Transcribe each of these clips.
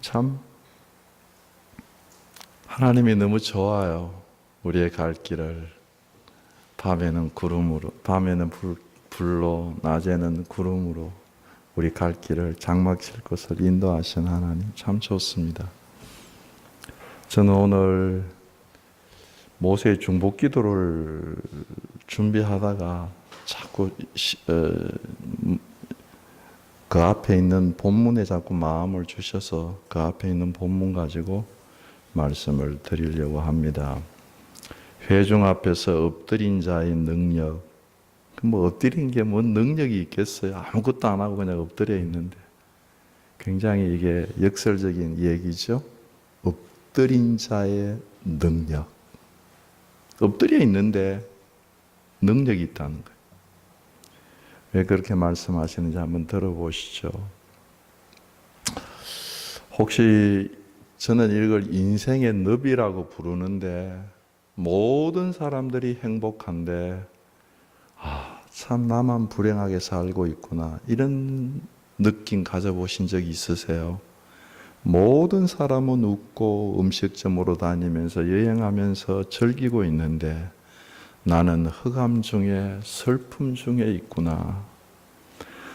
참 하나님이 너무 좋아요. 우리의 갈 길을 밤에는 구름으로, 밤에는 불로, 낮에는 구름으로 우리 갈 길을 장막 칠 곳을 인도하신 하나님 참 좋습니다. 저는 오늘 모세의 중복 기도를 준비하다가 자꾸 그 앞에 있는 본문에 자꾸 마음을 주셔서 그 앞에 있는 본문 가지고 말씀을 드리려고 합니다. 회중 앞에서 엎드린 자의 능력. 뭐 엎드린 게 뭔 능력이 있겠어요? 아무것도 안 하고 그냥 엎드려 있는데. 굉장히 이게 역설적인 얘기죠. 엎드린 자의 능력. 엎드려 있는데 능력이 있다는 거예요. 왜 그렇게 말씀하시는지 한번 들어보시죠. 혹시 저는 이걸 인생의 늪이라고 부르는데 모든 사람들이 행복한데 참 나만 불행하게 살고 있구나 이런 느낌 가져보신 적 있으세요? 모든 사람은 웃고 음식점으로 다니면서 여행하면서 즐기고 있는데 나는 흑암 중에 슬픔 중에 있구나.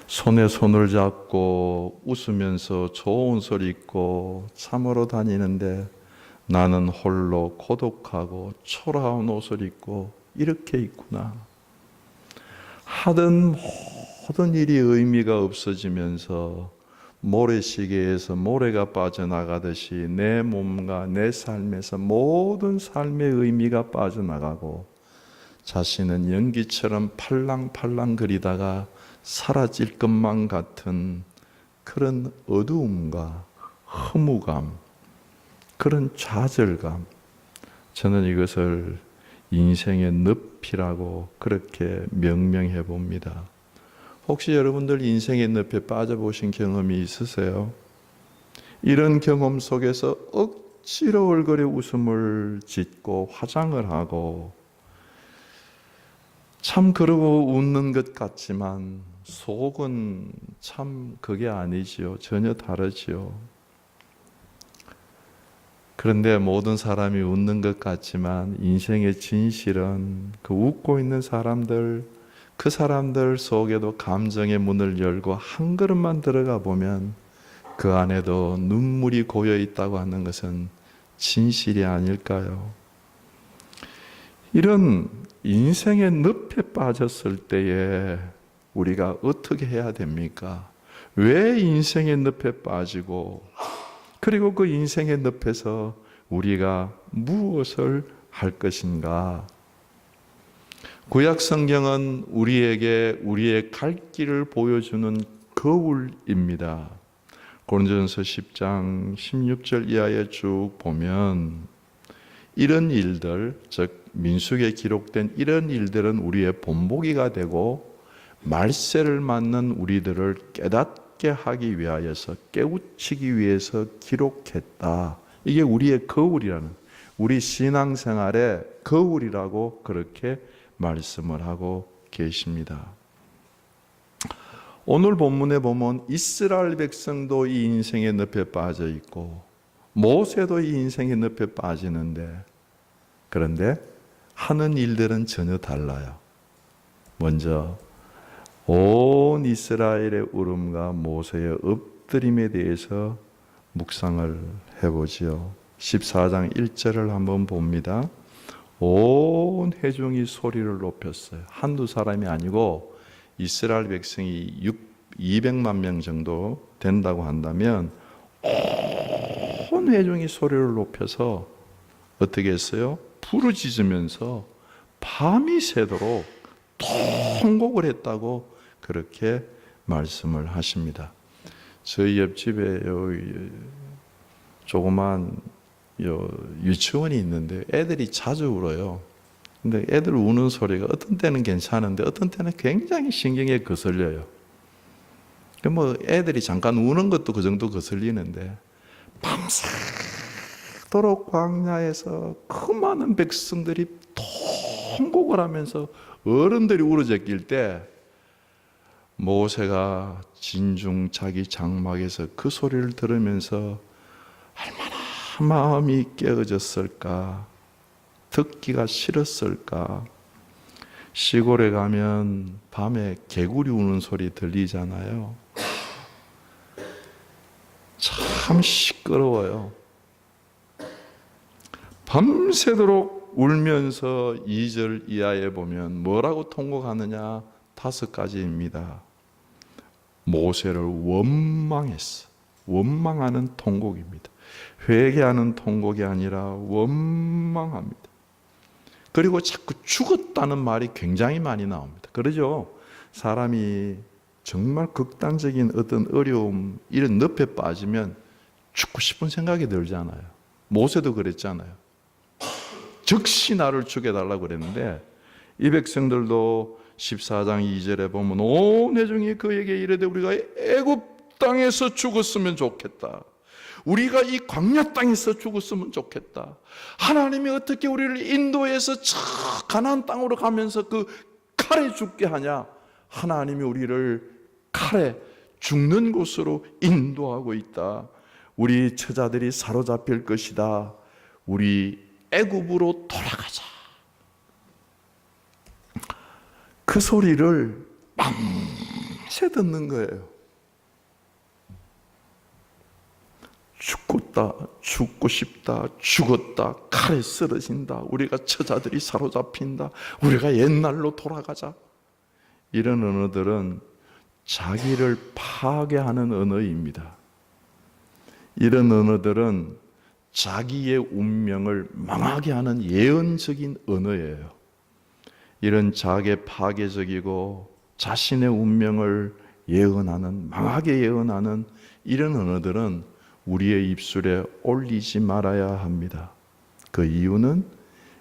손에 손을 잡고 웃으면서 좋은 소리 있고 참으로 다니는데 나는 홀로 고독하고 초라한 옷을 입고 이렇게 있구나. 하던 모든 일이 의미가 없어지면서 모래시계에서 모래가 빠져나가듯이 내 몸과 내 삶에서 모든 삶의 의미가 빠져나가고 자신은 연기처럼 팔랑팔랑 거리다가 사라질 것만 같은 그런 어두움과 허무감, 그런 좌절감, 저는 이것을 인생의 늪이라고 그렇게 명명해 봅니다. 혹시 여러분들 인생의 늪에 빠져보신 경험이 있으세요? 이런 경험 속에서 억지로 얼굴에 웃음을 짓고 화장을 하고 참 그러고 웃는 것 같지만 속은 참 그게 아니지요. 전혀 다르지요. 그런데 모든 사람이 웃는 것 같지만 인생의 진실은 그 웃고 있는 사람들, 그 사람들 속에도 감정의 문을 열고 한 걸음만 들어가 보면 그 안에도 눈물이 고여 있다고 하는 것은 진실이 아닐까요? 이런 인생의 늪에 빠졌을 때에 우리가 어떻게 해야 됩니까? 왜 인생의 늪에 빠지고 그리고 그 인생의 늪에서 우리가 무엇을 할 것인가? 구약 성경은 우리에게 우리의 갈 길을 보여주는 거울입니다. 고린도전서 10장 16절 이하에 쭉 보면 이런 일들, 즉 민수기에 기록된 이런 일들은 우리의 본보기가 되고 말세를 맞는 우리들을 깨닫게 하기 위하여서 깨우치기 위해서 기록했다. 이게 우리의 거울이라는, 우리 신앙생활의 거울이라고 그렇게 말씀을 하고 계십니다. 오늘 본문에 보면 이스라엘 백성도 이 인생의 늪에 빠져 있고 모세도 이 인생의 늪에 빠지는데, 그런데 하는 일들은 전혀 달라요. 먼저 온 이스라엘의 울음과 모세의 엎드림에 대해서 묵상을 해보지요. 14장 1절을 한번 봅니다. 온 회중이 소리를 높였어요. 한두 사람이 아니고 이스라엘 백성이 200만 명 정도 된다고 한다면 온 회중이 소리를 높여서 어떻게 했어요? 부르짖으면서 밤이 새도록 통곡을 했다고 그렇게 말씀을 하십니다. 저희 옆집에 조그만 유치원이 있는데 애들이 자주 울어요. 근데 애들 우는 소리가 어떤 때는 괜찮은데 어떤 때는 굉장히 신경에 거슬려요. 뭐 애들이 잠깐 우는 것도 그 정도 거슬리는데 밤새도록 광야에서 그 많은 백성들이 통곡을 하면서 어른들이 울어제낄 때 모세가 진중 자기 장막에서 그 소리를 들으면서 마음이 깨어졌을까? 듣기가 싫었을까? 시골에 가면 밤에 개구리 우는 소리 들리잖아요. 참 시끄러워요. 밤새도록 울면서 2절 이하에 보면 뭐라고 통곡하느냐? 5가지입니다. 모세를 원망했어. 원망하는 통곡입니다. 회개하는 통곡이 아니라 원망합니다. 그리고 자꾸 죽었다는 말이 굉장히 많이 나옵니다. 그러죠? 사람이 정말 극단적인 어떤 어려움, 이런 늪에 빠지면 죽고 싶은 생각이 들잖아요. 모세도 그랬잖아요. 즉시 나를 죽여달라고 그랬는데, 이 백성들도 14장 2절에 보면 온 회중이 그에게 이르되 우리가 애굽 땅에서 죽었으면 좋겠다. 우리가 이 광야 땅에서 죽었으면 좋겠다. 하나님이 어떻게 우리를 인도해서 저 가나안 땅으로 가면서 그 칼에 죽게 하냐? 하나님이 우리를 칼에 죽는 곳으로 인도하고 있다. 우리 처자들이 사로잡힐 것이다. 우리 애굽으로 돌아가자. 그 소리를 밤새 듣는 거예요. 죽고 싶다, 죽었다, 칼에 쓰러진다, 우리가 처자들이 사로잡힌다, 우리가 옛날로 돌아가자. 이런 언어들은 자기를 파괴하는 언어입니다. 이런 언어들은 자기의 운명을 망하게 하는 예언적인 언어예요. 이런 자기 파괴적이고 자신의 운명을 예언하는, 망하게 예언하는 이런 언어들은 우리의 입술에 올리지 말아야 합니다. 그 이유는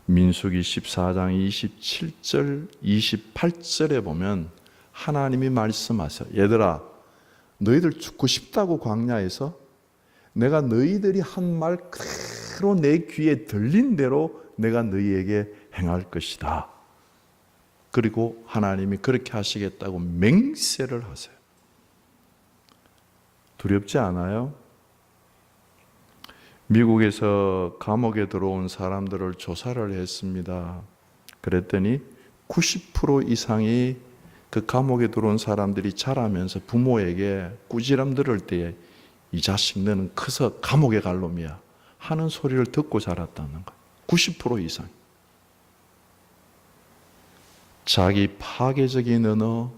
민수기 14장 27절, 28절에 보면 하나님이 말씀하세요. 얘들아, 너희들 죽고 싶다고 광야에서 내가 너희들이 한 말 그대로 내 귀에 들린 대로 내가 너희에게 행할 것이다. 그리고 하나님이 그렇게 하시겠다고 맹세를 하세요. 두렵지 않아요? 미국에서 감옥에 들어온 사람들을 조사를 했습니다. 그랬더니 90% 이상이 그 감옥에 들어온 사람들이 자라면서 부모에게 꾸지람 들을 때에 이 자식 너는 커서 감옥에 갈 놈이야 하는 소리를 듣고 자랐다는 거예요. 90% 이상. 자기 파괴적인 언어,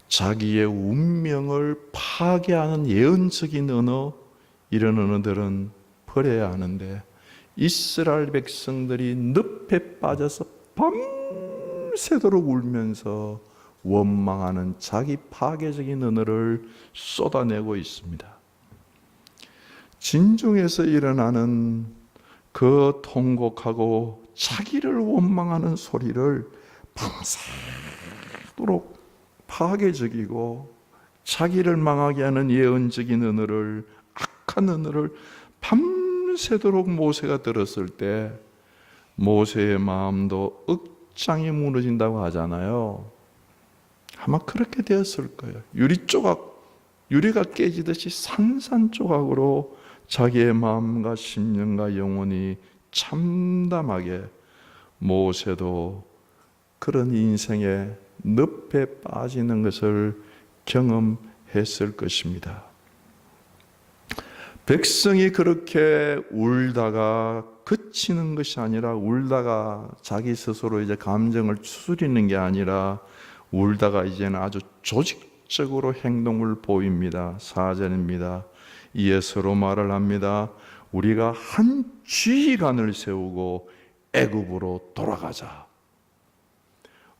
자기의 운명을 파괴하는 예언적인 언어, 이런 언어들은 버려야 하는데 이스라엘 백성들이 늪에 빠져서 밤새도록 울면서 원망하는 자기 파괴적인 언어를 쏟아내고 있습니다. 진중에서 일어나는 그 통곡하고 자기를 원망하는 소리를 밤새도록 파괴적이고 자기를 망하게 하는 예언적인 언어를, 악한 언어를 밤새도록 모세가 들었을 때 모세의 마음도 억장이 무너진다고 하잖아요. 아마 그렇게 되었을 거예요. 유리가 깨지듯이 산산조각으로 자기의 마음과 심령과 영혼이 참담하게, 모세도 그런 인생의 늪에 빠지는 것을 경험했을 것입니다. 백성이 그렇게 울다가 그치는 것이 아니라, 울다가 자기 스스로 이제 감정을 추스리는 게 아니라 울다가 이제는 아주 조직적으로 행동을 보입니다. 4절입니다. 이에 서로 말을 합니다. 우리가 한 지휘관을 세우고 애굽으로 돌아가자.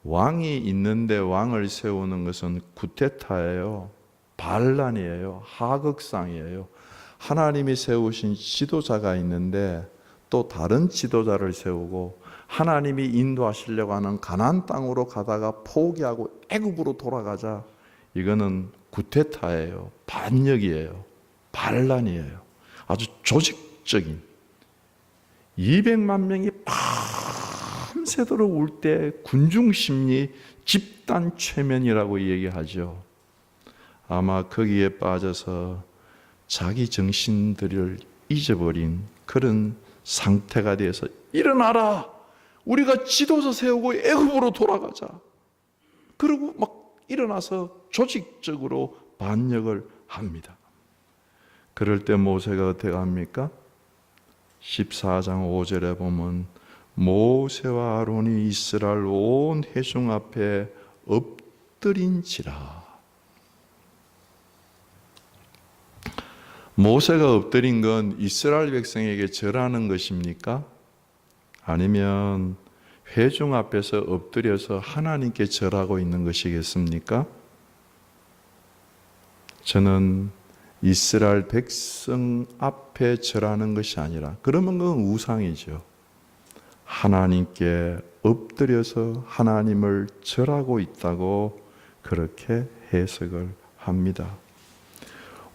왕이 있는데 왕을 세우는 것은 구테타예요. 반란이에요. 하극상이에요. 하나님이 세우신 지도자가 있는데 또 다른 지도자를 세우고 하나님이 인도하시려고 하는 가나안 땅으로 가다가 포기하고 애굽으로 돌아가자. 이거는 구테타예요. 반역이에요. 반란이에요. 아주 조직적인. 200만 명이 밤새도록 울 때 군중심리 집단 최면이라고 얘기하죠. 아마 거기에 빠져서 자기 정신들을 잊어버린 그런 상태가 돼서 일어나라. 우리가 지도서 세우고 애굽으로 돌아가자. 그리고 막 일어나서 조직적으로 반역을 합니다. 그럴 때 모세가 어떻게 합니까? 14장 5절에 보면 모세와 아론이 이스라엘 온 회중 앞에 엎드린지라. 모세가 엎드린 건 이스라엘 백성에게 절하는 것입니까? 아니면 회중 앞에서 엎드려서 하나님께 절하고 있는 것이겠습니까? 저는 이스라엘 백성 앞에 절하는 것이 아니라, 그러면 그건 우상이죠. 하나님께 엎드려서 하나님을 절하고 있다고 그렇게 해석을 합니다.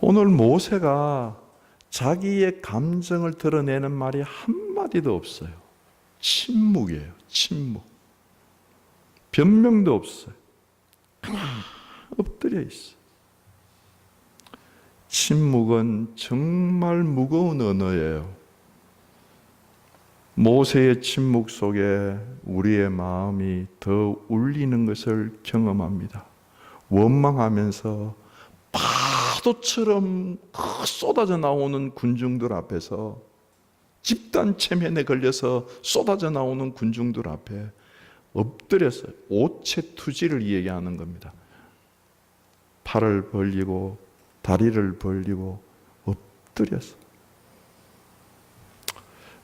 오늘 모세가 자기의 감정을 드러내는 말이 한마디도 없어요. 침묵이에요. 침묵. 변명도 없어요. 그냥 엎드려 있어요. 침묵은 정말 무거운 언어예요. 모세의 침묵 속에 우리의 마음이 더 울리는 것을 경험합니다. 원망하면서 파도처럼 쏟아져 나오는 군중들 앞에서, 집단 체면에 걸려서 쏟아져 나오는 군중들 앞에 엎드려서 오체투지를 얘기하는 겁니다. 팔을 벌리고 다리를 벌리고 엎드려서.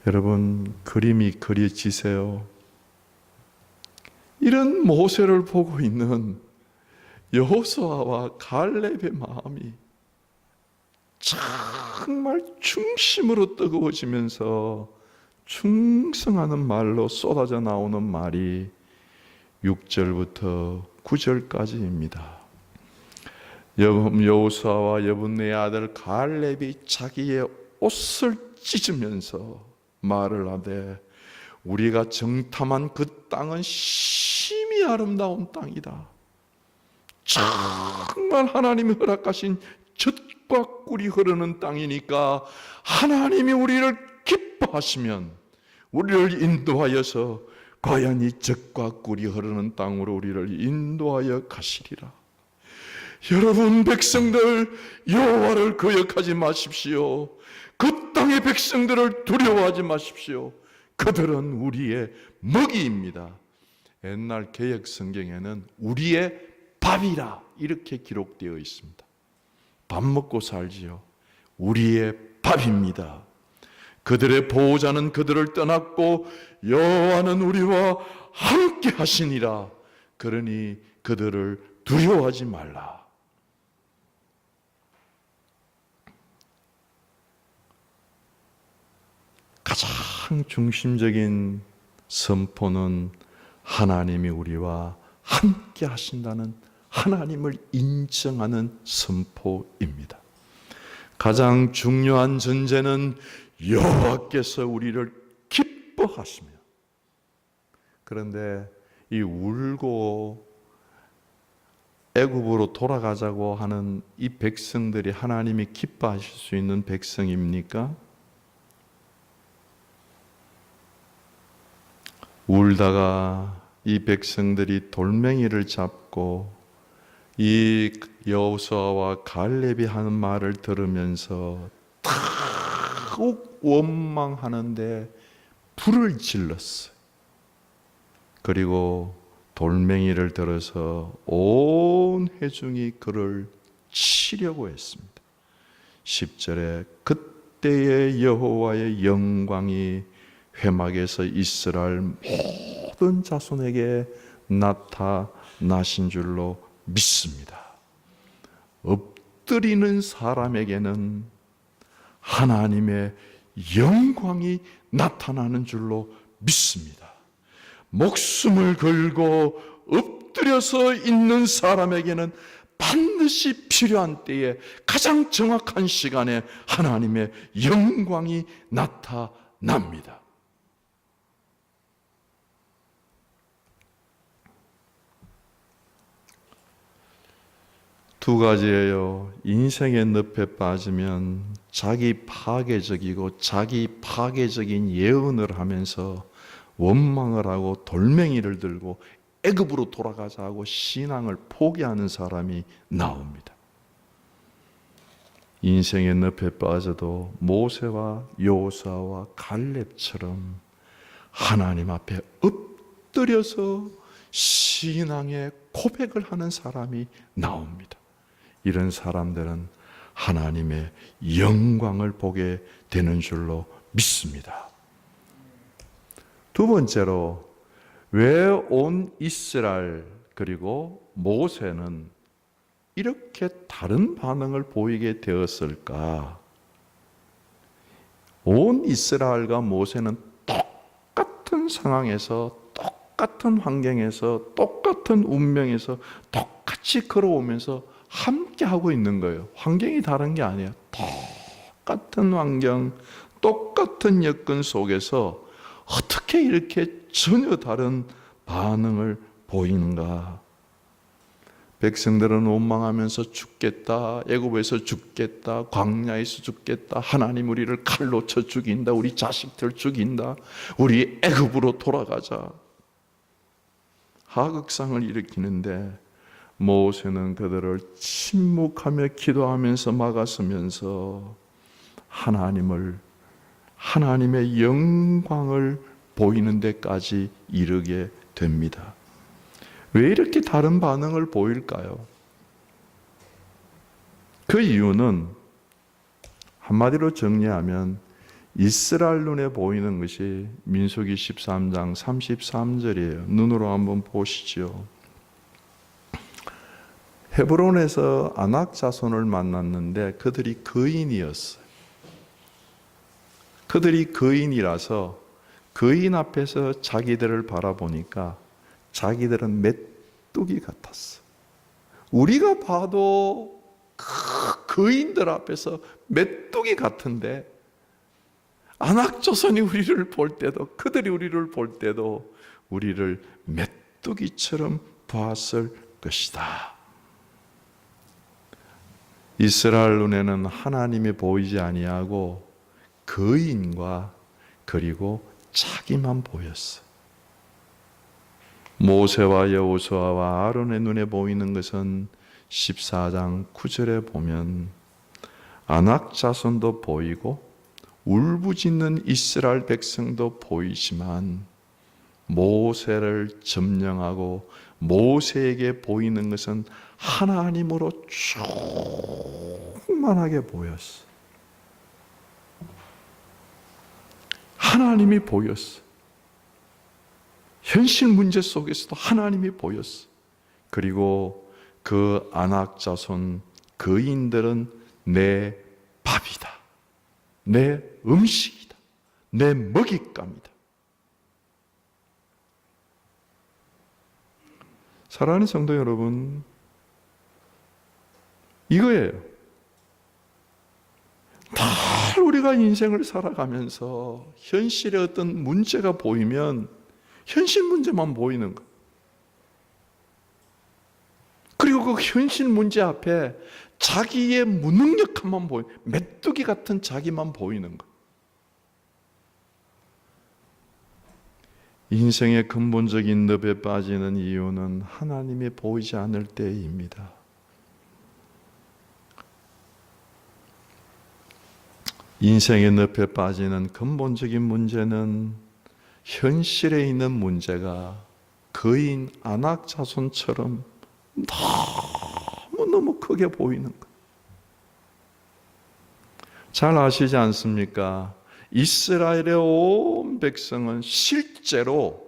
여러분, 그림이 그려지세요? 이런 모세를 보고 있는 여호수아와 갈렙의 마음이 정말 중심으로 뜨거워지면서 충성하는 말로 쏟아져 나오는 말이 6절부터 9절까지입니다. 여호수아와 여분네의 아들 갈렙이 자기의 옷을 찢으면서 말을 하되, 우리가 정탐한 그 땅은 심히 아름다운 땅이다. 정말 하나님이 허락하신 젖과 꿀이 흐르는 땅이니까 하나님이 우리를 기뻐하시면 우리를 인도하여서 과연 이 젖과 꿀이 흐르는 땅으로 우리를 인도하여 가시리라. 여러분 백성들, 여호와를 거역하지 마십시오. 그 땅의 백성들을 두려워하지 마십시오. 그들은 우리의 먹이입니다. 옛날 개역 성경에는 우리의 밥이라 이렇게 기록되어 있습니다. 밥 먹고 살지요. 우리의 밥입니다. 그들의 보호자는 그들을 떠났고 여호와는 우리와 함께 하시니라. 그러니 그들을 두려워하지 말라. 가장 중심적인 선포는 하나님이 우리와 함께 하신다는 하나님을 인정하는 선포입니다. 가장 중요한 전제는 여호와께서 우리를 기뻐하시며. 그런데 이 울고 애굽으로 돌아가자고 하는 이 백성들이 하나님이 기뻐하실 수 있는 백성입니까? 울다가 이 백성들이 돌멩이를 잡고 이 여호수아와 갈렙이 하는 말을 들으면서 더욱 원망하는데 불을 질렀어요. 그리고 돌멩이를 들어서 온 회중이 그를 치려고 했습니다. 10절에 그때의 여호와의 영광이 회막에서 이스라엘 모든 자손에게 나타나신 줄로 믿습니다. 엎드리는 사람에게는 하나님의 영광이 나타나는 줄로 믿습니다. 목숨을 걸고 엎드려서 있는 사람에게는 반드시 필요한 때에 가장 정확한 시간에 하나님의 영광이 나타납니다. 두 가지예요. 인생의 늪에 빠지면 자기 파괴적이고 자기 파괴적인 예언을 하면서 원망을 하고 돌멩이를 들고 애굽으로 돌아가자 하고 신앙을 포기하는 사람이 나옵니다. 인생의 늪에 빠져도 모세와 여호수아와 갈렙처럼 하나님 앞에 엎드려서 신앙의 고백을 하는 사람이 나옵니다. 이런 사람들은 하나님의 영광을 보게 되는 줄로 믿습니다. 두 번째로, 왜 온 이스라엘 그리고 모세는 이렇게 다른 반응을 보이게 되었을까? 온 이스라엘과 모세는 똑같은 상황에서, 똑같은 환경에서, 똑같은 운명에서 똑같이 걸어오면서 함께 하고 있는 거예요. 환경이 다른 게 아니에요. 똑같은 환경, 똑같은 여건 속에서 어떻게 이렇게 전혀 다른 반응을 보이는가? 백성들은 원망하면서 죽겠다, 애굽에서 죽겠다, 광야에서 죽겠다, 하나님 우리를 칼로 쳐 죽인다, 우리 자식들 죽인다, 우리 애굽으로 돌아가자, 하극상을 일으키는데 모세는 그들을 침묵하며 기도하면서 막아서면서 하나님의 영광을 보이는 데까지 이르게 됩니다. 왜 이렇게 다른 반응을 보일까요? 그 이유는 한마디로 정리하면 이스라엘 눈에 보이는 것이 민수기 13장 33절이에요. 눈으로 한번 보시죠. 헤브론에서 아낙 자손을 만났는데 그들이 거인이었어요. 그들이 거인이라서 거인 앞에서 자기들을 바라보니까 자기들은 메뚜기 같았어. 우리가 봐도 거인들 앞에서 메뚜기 같은데 아낙조선이 우리를 볼 때도, 그들이 우리를 볼 때도 우리를 메뚜기처럼 봤을 것이다. 이스라엘 눈에는 하나님이 보이지 아니하고 거인과 그리고 자기만 보였어. 모세와 여호수아와 아론의 눈에 보이는 것은 14장 9절에 보면 아낙 자손도 보이고 울부짖는 이스라엘 백성도 보이지만 모세를 점령하고 모세에게 보이는 것은 하나님으로 충만하게 보였어. 하나님이 보였어. 현실 문제 속에서도 하나님이 보였어. 그리고 그 아낙 자손 거인들은 내 밥이다, 내 음식이다, 내 먹잇감이다. 사랑하는 성도 여러분, 이거예요. 늘 우리가 인생을 살아가면서 현실에 어떤 문제가 보이면 현실 문제만 보이는 거. 그리고 그 현실 문제 앞에 자기의 무능력함만 메뚜기 같은 자기만 보이는 거. 인생의 근본적인 늪에 빠지는 이유는 하나님이 보이지 않을 때입니다. 인생의 늪에 빠지는 근본적인 문제는 현실에 있는 문제가 거인 아낙 자손처럼 너무너무 크게 보이는 것. 잘 아시지 않습니까? 이스라엘의 온 백성은 실제로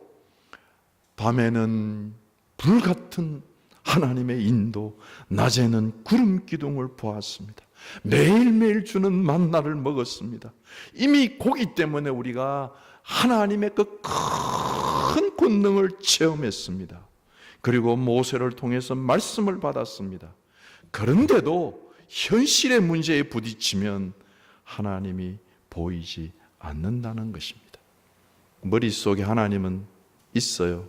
밤에는 불같은 하나님의 인도, 낮에는 구름 기둥을 보았습니다. 매일매일 주는 만나를 먹었습니다. 이미 고기 때문에 우리가 하나님의 그 큰 권능을 체험했습니다. 그리고 모세를 통해서 말씀을 받았습니다. 그런데도 현실의 문제에 부딪히면 하나님이 보이지 않는다는 것입니다. 머릿속에 하나님은 있어요.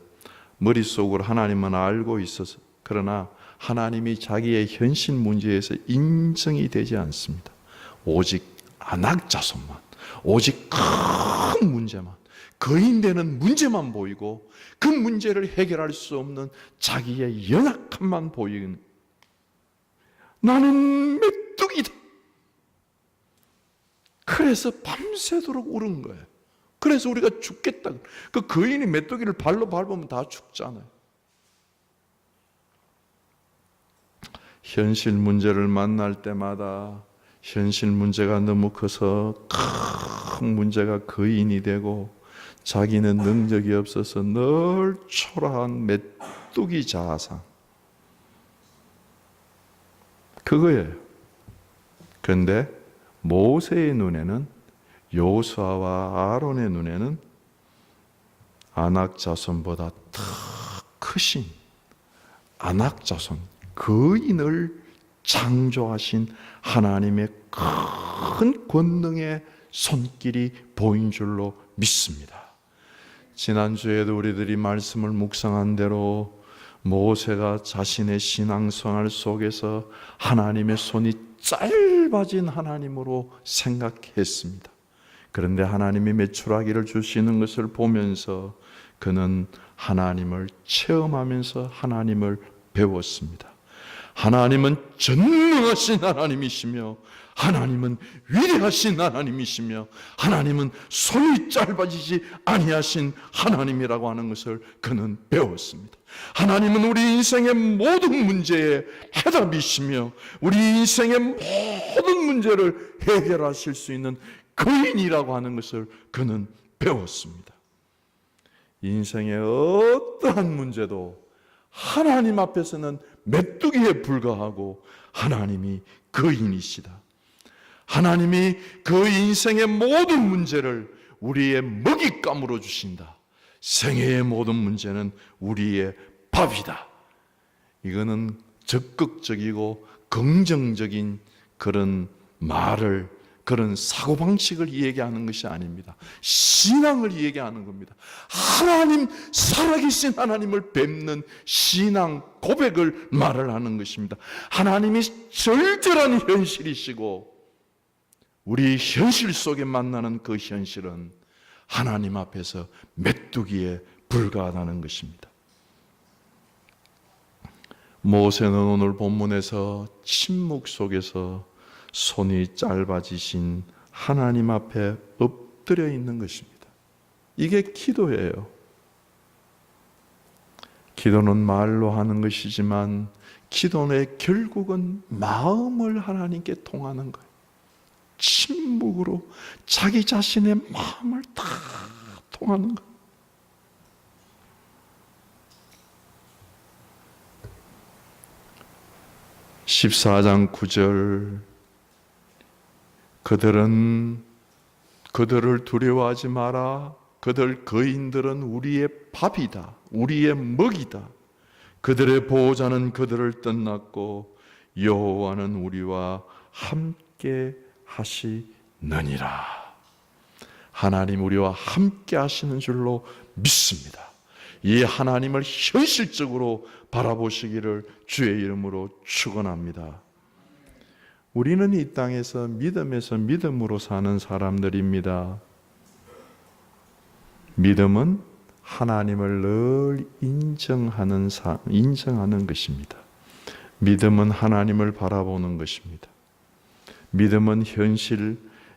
머릿속으로 하나님은 알고 있어서, 그러나 하나님이 자기의 현실 문제에서 인정이 되지 않습니다. 오직 안악자손만, 오직 큰 문제만, 거인되는 문제만 보이고 그 문제를 해결할 수 없는 자기의 연약함만 보이는, 나는 메뚜기다. 그래서 밤새도록 울은 거예요. 그래서 우리가 죽겠다. 그 거인이 메뚜기를 발로 밟으면 다 죽잖아요. 현실 문제를 만날 때마다 현실 문제가 너무 커서 큰 문제가 거인이 되고 자기는 능력이 없어서 늘 초라한 메뚜기 자아상, 그거예요. 그런데 모세의 눈에는, 여호수아와 아론의 눈에는 아낙자손보다 더 크신 아낙자손, 거인을 창조하신 하나님의 큰 권능의 손길이 보인 줄로 믿습니다. 지난주에도 우리들이 말씀을 묵상한 대로 모세가 자신의 신앙생활 속에서 하나님의 손이 짧아진 하나님으로 생각했습니다. 그런데 하나님이 메추라기를 주시는 것을 보면서 그는 하나님을 체험하면서 하나님을 배웠습니다. 하나님은 전능하신 하나님이시며 하나님은 위대하신 하나님이시며 하나님은 손이 짧아지지 아니하신 하나님이라고 하는 것을 그는 배웠습니다. 하나님은 우리 인생의 모든 문제에 해답이시며 우리 인생의 모든 문제를 해결하실 수 있는 거인이라고 하는 것을 그는 배웠습니다. 인생의 어떠한 문제도 하나님 앞에서는 메뚜기에 불과하고 하나님이 거인이시다. 하나님이 그 인생의 모든 문제를 우리의 먹잇감으로 주신다. 생애의 모든 문제는 우리의 밥이다. 이거는 적극적이고 긍정적인 그런 말을, 그런 사고방식을 얘기하는 것이 아닙니다. 신앙을 얘기하는 겁니다. 하나님, 살아계신 하나님을 뵙는 신앙 고백을 말을 하는 것입니다. 하나님이 절대한 현실이시고 우리 현실 속에 만나는 그 현실은 하나님 앞에서 메뚜기에 불과하다는 것입니다. 모세는 오늘 본문에서 침묵 속에서 손이 짧아지신 하나님 앞에 엎드려 있는 것입니다. 이게 기도예요. 기도는 말로 하는 것이지만 기도의 결국은 마음을 하나님께 통하는 거예요. 침묵으로 자기 자신의 마음을 다 통하는 거예요. (14장 9절) 그들을 두려워하지 마라. 그들 거인들은 우리의 밥이다. 우리의 먹이다. 그들의 보호자는 그들을 떠났고 여호와는 우리와 함께 하시느니라. 하나님 우리와 함께 하시는 줄로 믿습니다. 이 하나님을 현실적으로 바라보시기를 주의 이름으로 축원합니다. 우리는 이 땅에서 믿음에서 믿음으로 사는 사람들입니다. 믿음은 하나님을 늘 인정하는 것입니다. 믿음은 하나님을 바라보는 것입니다. 믿음은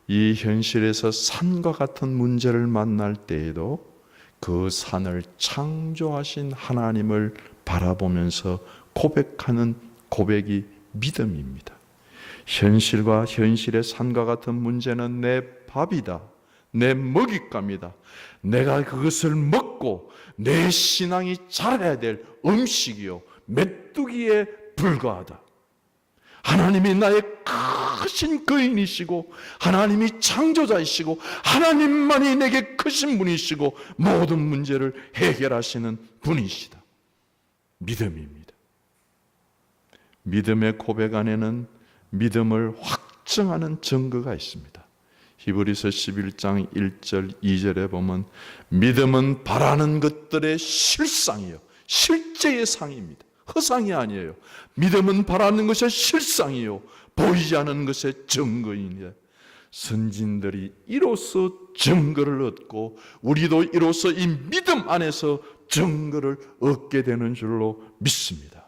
이 현실에서 산과 같은 문제를 만날 때에도 그 산을 창조하신 하나님을 바라보면서 고백하는 고백이 믿음입니다. 현실과 현실의 산과 같은 문제는 내 밥이다. 내 먹잇감이다. 내가 그것을 먹고 내 신앙이 자라야 될 음식이요 메뚜기에 불과하다. 하나님이 나의 크신 거인이시고 하나님이 창조자이시고 하나님만이 내게 크신 분이시고 모든 문제를 해결하시는 분이시다. 믿음입니다. 믿음의 고백 안에는 믿음을 확증하는 증거가 있습니다. 히브리서 11장 1절 2절에 보면 믿음은 바라는 것들의 실상이요 실제의 상입니다. 허상이 아니에요. 믿음은 바라는 것의 실상이요 보이지 않는 것의 증거이니라. 선진들이 이로써 증거를 얻고 우리도 이로써 이 믿음 안에서 증거를 얻게 되는 줄로 믿습니다.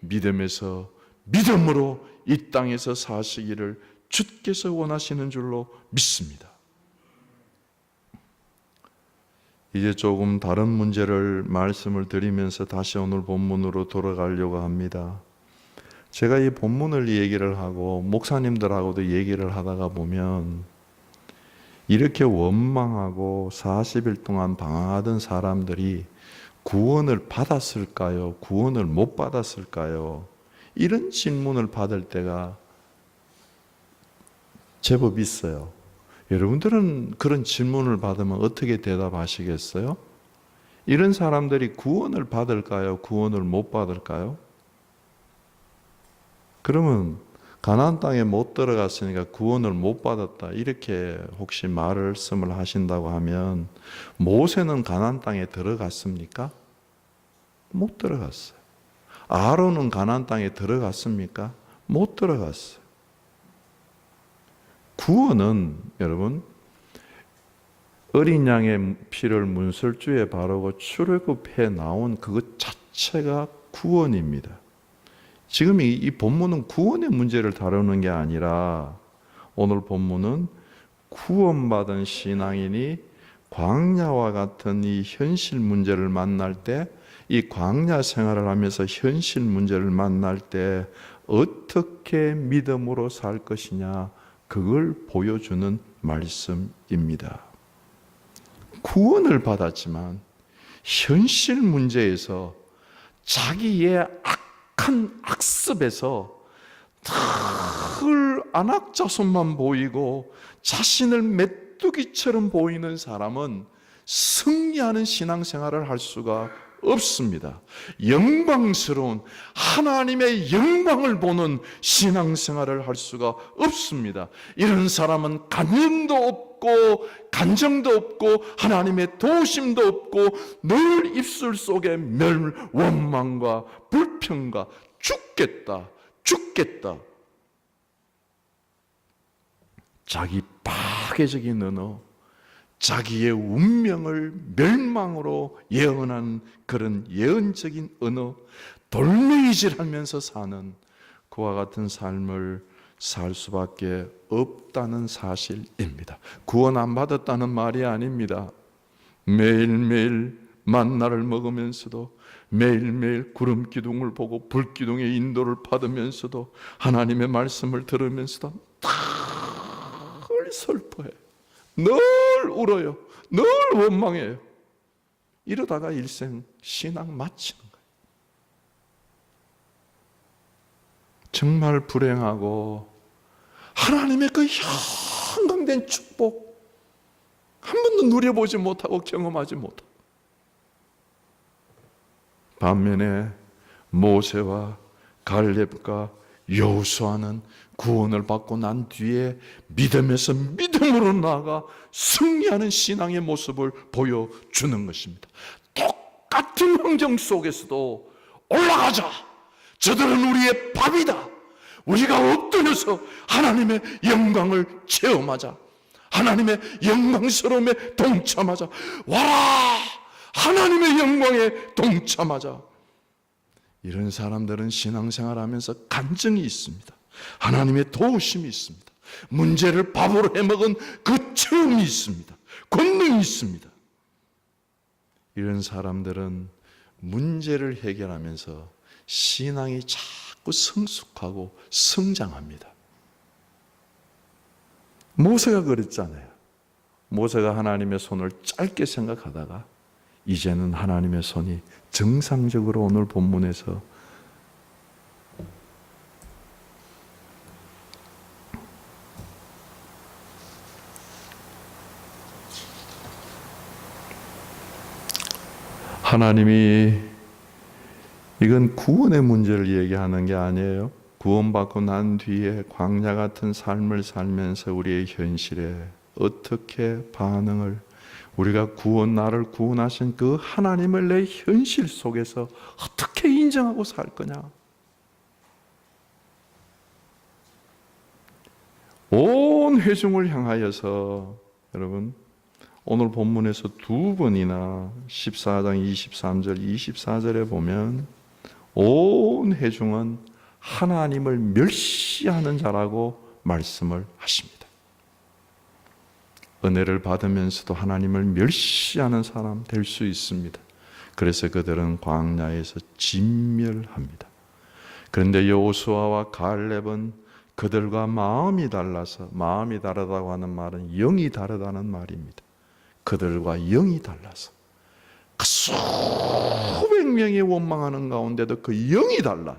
믿음에서 믿음으로 이 땅에서 사시기를 주께서 원하시는 줄로 믿습니다. 이제 조금 다른 문제를 말씀을 드리면서 다시 오늘 본문으로 돌아가려고 합니다. 제가 이 본문을 얘기를 하고 목사님들하고도 얘기를 하다가 보면 이렇게 원망하고 40일 동안 방황하던 사람들이 구원을 받았을까요? 구원을 못 받았을까요? 이런 질문을 받을 때가 제법 있어요. 여러분들은 그런 질문을 받으면 어떻게 대답하시겠어요? 이런 사람들이 구원을 받을까요? 구원을 못 받을까요? 그러면 가나안 땅에 못 들어갔으니까 구원을 못 받았다 이렇게 혹시 말씀을 하신다고 하면 모세는 가나안 땅에 들어갔습니까? 못 들어갔어요. 아론은 가나안 땅에 들어갔습니까? 못 들어갔어요. 구원은 여러분 어린 양의 피를 문설주에 바르고 출애굽해 나온 그것 자체가 구원입니다. 지금 이 본문은 구원의 문제를 다루는 게 아니라 오늘 본문은 구원받은 신앙인이 광야와 같은 이 현실 문제를 만날 때, 이 광야 생활을 하면서 현실 문제를 만날 때 어떻게 믿음으로 살 것이냐, 그걸 보여주는 말씀입니다. 구원을 받았지만 현실 문제에서 자기의 악한 악습에서 늘 안악자손만 보이고 자신을 메뚜기처럼 보이는 사람은 승리하는 신앙생활을 할 수가 없습니다. 영광스러운 하나님의 영광을 보는 신앙생활을 할 수가 없습니다. 이런 사람은 간증도 없고 간정도 없고 하나님의 도우심도 없고 늘 입술 속에 원망과 불평과 죽겠다 자기 파괴적인 언어, 자기의 운명을 멸망으로 예언하는 그런 예언적인 언어, 돌멩이질하면서 사는 그와 같은 삶을 살 수밖에 없다는 사실입니다. 구원 안 받았다는 말이 아닙니다. 매일매일 만나를 먹으면서도 매일매일 구름 기둥을 보고 불 기둥의 인도를 받으면서도 하나님의 말씀을 들으면서도 늘 슬퍼해, 늘 울어요, 늘 원망해요. 이러다가 일생 신앙 마치는 거예요. 정말 불행하고 하나님의 그 형광된 축복 한 번도 누려보지 못하고 경험하지 못하고, 반면에 모세와 갈렙과 여호수아는 구원을 받고 난 뒤에 믿음에서 믿음으로 나아가 승리하는 신앙의 모습을 보여주는 것입니다. 똑같은 환경 속에서도 올라가자, 저들은 우리의 밥이다, 우리가 엎드려서 하나님의 영광을 체험하자, 하나님의 영광스러움에 동참하자, 와라 하나님의 영광에 동참하자. 이런 사람들은 신앙생활하면서 간증이 있습니다. 하나님의 도우심이 있습니다. 문제를 밥으로 해먹은 그 체험이 있습니다. 권능이 있습니다. 이런 사람들은 문제를 해결하면서 신앙이 자꾸 성숙하고 성장합니다. 모세가 그랬잖아요. 모세가 하나님의 손을 짧게 생각하다가 이제는 하나님의 손이 정상적으로 오늘 본문에서 하나님이, 이건 구원의 문제를 얘기하는 게 아니에요. 구원받고 난 뒤에 광야 같은 삶을 살면서 우리의 현실에 어떻게 반응을, 우리가 나를 구원하신 그 하나님을 내 현실 속에서 어떻게 인정하고 살 거냐. 온 온 회중을 향하여서 여러분 오늘 본문에서 두 번이나 14장 23절 24절에 보면 온 회중은 하나님을 멸시하는 자라고 말씀을 하십니다. 은혜를 받으면서도 하나님을 멸시하는 사람 될 수 있습니다. 그래서 그들은 광야에서 진멸합니다. 그런데 여호수아와 갈렙은 그들과 마음이 달라서, 마음이 다르다고 하는 말은 영이 다르다는 말입니다. 그들과 영이 달라서 그 수백 명이 원망하는 가운데도 그 영이 달라요.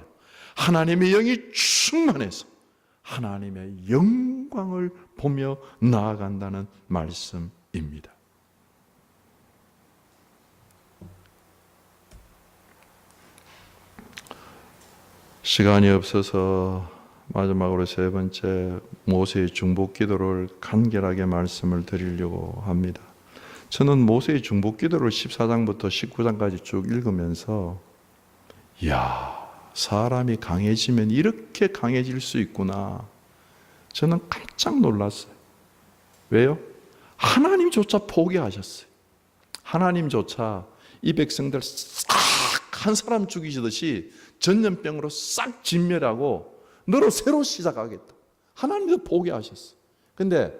하나님의 영이 충만해서 하나님의 영광을 보며 나아간다는 말씀입니다. 시간이 없어서 마지막으로 세 번째 모세의 중복 기도를 간결하게 말씀을 드리려고 합니다. 저는 모세의 중복 기도를 14장부터 19장까지 쭉 읽으면서 사람이 강해지면 이렇게 강해질 수 있구나. 저는 깜짝 놀랐어요. 왜요? 하나님조차 포기하셨어요. 하나님조차 이 백성들 싹 한 사람 죽이시듯이 전염병으로 싹 진멸하고 너로 새로 시작하겠다. 하나님도 포기하셨어요. 근데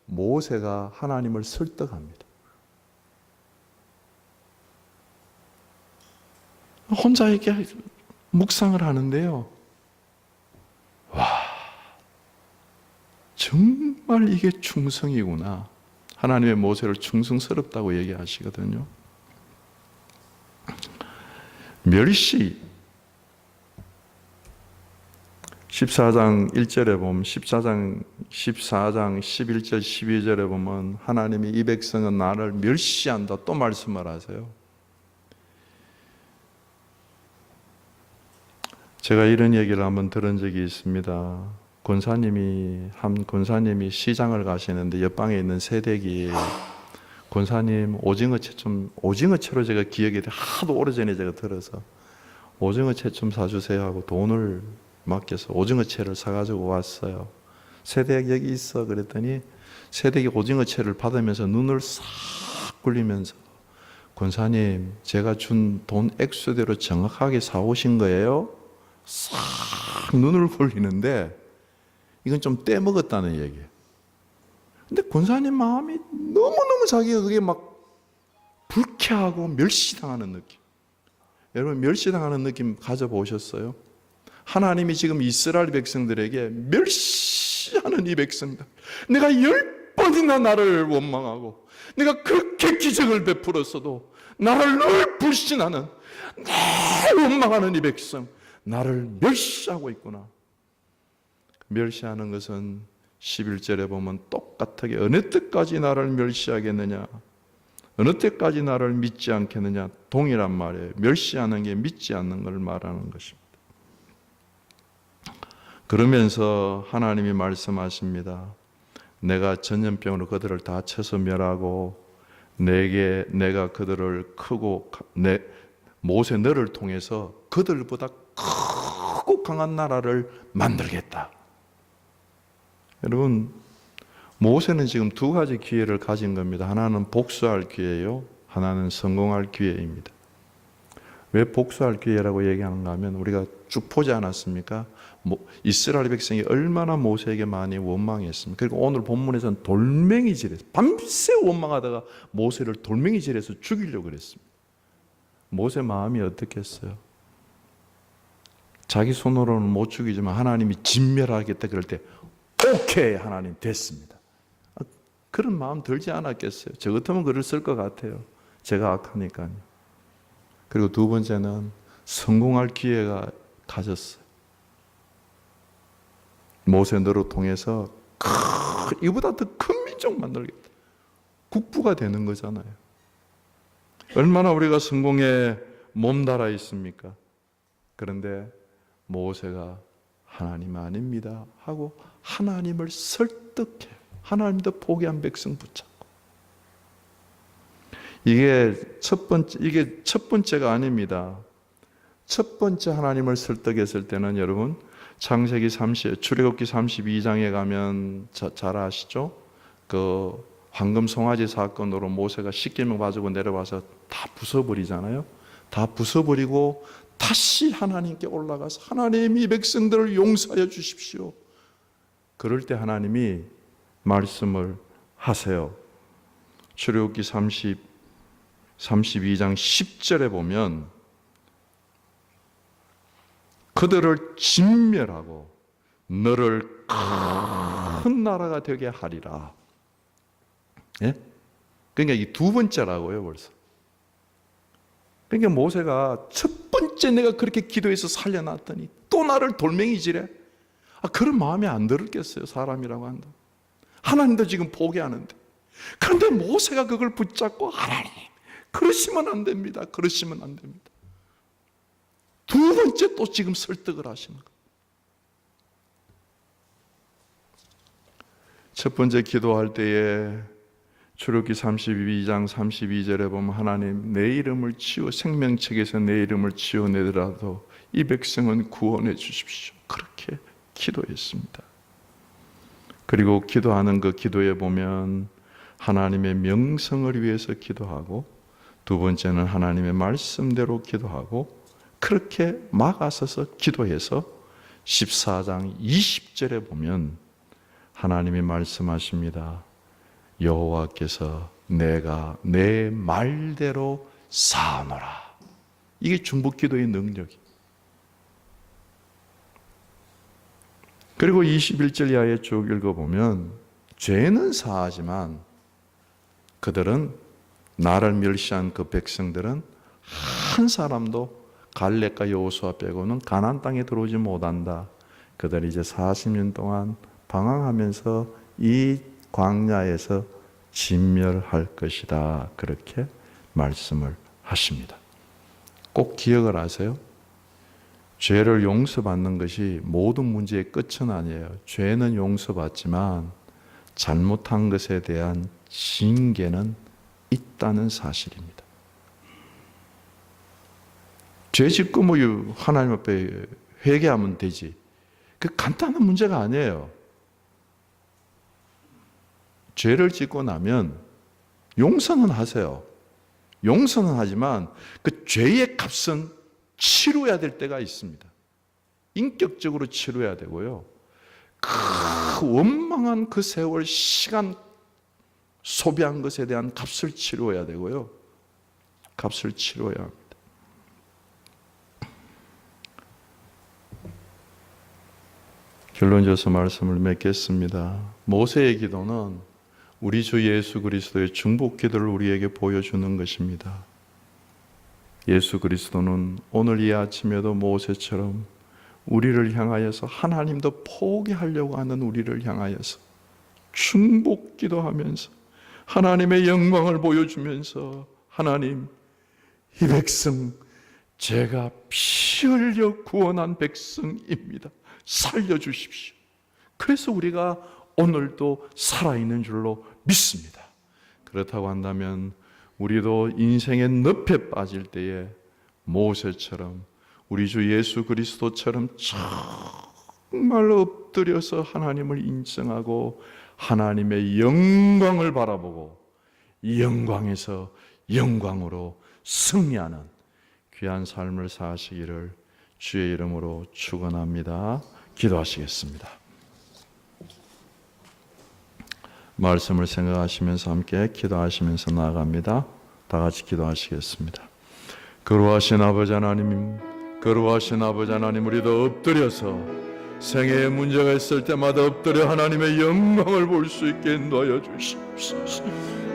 모세가 하나님을 설득합니다. 혼자 이렇게 묵상을 하는데요. 정말 이게 충성이구나. 하나님의 모세를 충성스럽다고 얘기하시거든요. 멸시 14장 1절에 보면 14장 11절 12절에 보면 하나님이 이 백성은 나를 멸시한다 또 말씀을 하세요. 제가 이런 얘기를 한번 들은 적이 있습니다. 한 권사님이 시장을 가시는데 옆방에 있는 새댁이 권사님 오징어채로 제가 기억이 돼. 하도 오래전에 제가 들어서 오징어채 좀 사주세요 하고 돈을 맡겨서 오징어채를 사가지고 왔어요. 새댁 여기 있어 그랬더니 새댁이 오징어채를 받으면서 눈을 싹 굴리면서 권사님 제가 준 돈 액수대로 정확하게 사오신 거예요? 싹 눈을 굴리는데 이건 좀 떼먹었다는 얘기예요. 근데 권사님 마음이 너무너무 자기가 그게 막 불쾌하고 멸시당하는 느낌. 여러분 멸시당하는 느낌 가져보셨어요? 하나님이 지금 이스라엘 백성들에게 멸시하는 이 백성들, 내가 10번이나 나를 원망하고 내가 그렇게 기적을 베풀었어도 나를 늘 불신하는, 늘 원망하는 이 백성, 나를 멸시하고 있구나. 멸시하는 것은 11절에 보면 똑같게 어느 때까지 나를 멸시하겠느냐, 어느 때까지 나를 믿지 않겠느냐, 동일한 말이에요. 멸시하는 게 믿지 않는 걸 말하는 것입니다. 그러면서 하나님이 말씀하십니다. 내가 전염병으로 그들을 다 쳐서 멸하고 내가 그들을 크고 모세 너를 통해서 그들보다 크고 강한 나라를 만들겠다. 여러분 모세는 지금 두 가지 기회를 가진 겁니다. 하나는 복수할 기회요, 하나는 성공할 기회입니다. 왜 복수할 기회라고 얘기하는가 하면 우리가 쭉 보지 않았습니까? 이스라엘 백성이 얼마나 모세에게 많이 원망했습니까? 그리고 오늘 본문에서는 돌멩이질해서 밤새 원망하다가 모세를 돌멩이질해서 죽이려고 그랬습니다. 모세 마음이 어떻겠어요? 자기 손으로는 못 죽이지만 하나님이 진멸하겠다 그럴 때 오케이 하나님 됐습니다. 그런 마음 들지 않았겠어요? 저 같으면 글을 쓸 것 같아요. 제가 악하니까요. 그리고 두 번째는 성공할 기회가 가졌어요. 모세 너로 통해서 이보다 더 큰 민족 만들겠다. 국부가 되는 거잖아요. 얼마나 우리가 성공에 몸달아 있습니까? 그런데 모세가 하나님 아닙니다 하고 하나님을 설득해요. 하나님도 포기한 백성 붙잡고. 이게 첫 번째가 아닙니다. 첫 번째 하나님을 설득했을 때는 여러분 출애굽기 32장에 가면 잘 아시죠? 그 황금 송아지 사건으로 모세가 10계명 가지고 내려와서 다 부숴버리잖아요. 다 부숴버리고 다시 하나님께 올라가서 하나님 이 백성들을 용서하여 주십시오. 그럴 때 하나님이 말씀을 하세요. 출애굽기 32장 10절에 보면 그들을 진멸하고 너를 큰 나라가 되게 하리라. 예? 그러니까 이 두 번째라고요, 벌써. 그러니까 모세가 첫 번째 내가 그렇게 기도해서 살려놨더니 또 나를 돌멩이질해? 그런 마음이 안 들었겠어요, 사람이라고 한다. 하나님도 지금 포기하는데. 그런데 모세가 그걸 붙잡고 하나님, 그러시면 안 됩니다. 그러시면 안 됩니다. 두 번째 또 지금 설득을 하시는 거예요. 첫 번째 기도할 때에 출애굽기 32장 32절에 보면 하나님 내 이름을 생명책에서 내 이름을 지워내더라도 이 백성은 구원해 주십시오. 그렇게 기도했습니다. 그리고 기도하는 그 기도에 보면 하나님의 명성을 위해서 기도하고 두 번째는 하나님의 말씀대로 기도하고 그렇게 막아서서 기도해서 14장 20절에 보면 하나님이 말씀하십니다. 여호와께서 내가 내 말대로 사하노라. 이게 중보기도의 능력이에요. 그리고 21절 이하에 쭉 읽어보면 죄는 사하지만 그들은 나를 멸시한 그 백성들은 한 사람도 갈렙과 여호수아 빼고는 가나안 땅에 들어오지 못한다. 그들이 이제 40년 동안 방황하면서 이 광야에서 진멸할 것이다. 그렇게 말씀을 하십니다. 꼭 기억을 하세요. 죄를 용서받는 것이 모든 문제의 끝은 아니에요. 죄는 용서받지만 잘못한 것에 대한 징계는 있다는 사실입니다. 죄 짓고 하나님 앞에 회개하면 되지. 그 간단한 문제가 아니에요. 죄를 짓고 나면 용서는 하세요. 용서는 하지만 그 죄의 값은 치러야 될 때가 있습니다. 인격적으로 치러야 되고요. 그 원망한 그 세월 시간 소비한 것에 대한 값을 치러야 되고요. 값을 치러야 합니다. 결론져서 말씀을 맺겠습니다. 모세의 기도는 우리 주 예수 그리스도의 중보 기도를 우리에게 보여주는 것입니다. 예수 그리스도는 오늘 이 아침에도 모세처럼 우리를 향하여서 하나님도 포기하려고 하는 우리를 향하여서 중보 기도하면서 하나님의 영광을 보여주면서 하나님, 이 백성 제가 피 흘려 구원한 백성입니다. 살려주십시오. 그래서 우리가 오늘도 살아있는 줄로 믿습니다. 그렇다고 한다면 우리도 인생의 늪에 빠질 때에 모세처럼 우리 주 예수 그리스도처럼 정말 엎드려서 하나님을 인정하고 하나님의 영광을 바라보고 이 영광에서 영광으로 승리하는 귀한 삶을 사시기를 주의 이름으로 축원합니다. 기도하시겠습니다. 말씀을 생각하시면서 함께 기도하시면서 나아갑니다. 다 같이 기도하시겠습니다. 거룩하신 아버지 하나님, 거룩하신 아버지 하나님, 우리도 엎드려서 생애에 문제가 있을 때마다 엎드려 하나님의 영광을 볼 수 있게 인도하여 주시옵소서.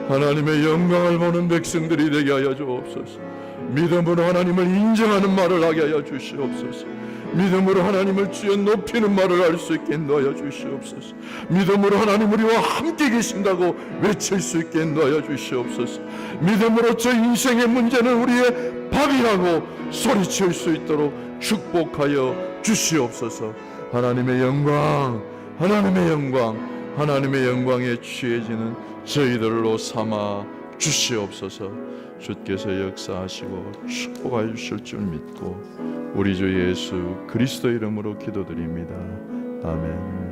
하나님의 영광을 보는 백성들이 되게 하여 주옵소서. 믿음으로 하나님을 인정하는 말을 하게 하여 주시옵소서. 믿음으로 하나님을 주여 높이는 말을 할 수 있게 인도하여 주시옵소서. 믿음으로 하나님 우리와 함께 계신다고 외칠 수 있게 인도하여 주시옵소서. 믿음으로 저 인생의 문제는 우리의 밥이라고 소리칠 수 있도록 축복하여 주시옵소서. 하나님의 영광, 하나님의 영광, 하나님의 영광에 취해지는 저희들로 삼아 주시옵소서. 주께서 역사하시고 축복하여 주실 줄 믿고 우리 주 예수 그리스도 이름으로 기도드립니다. 아멘.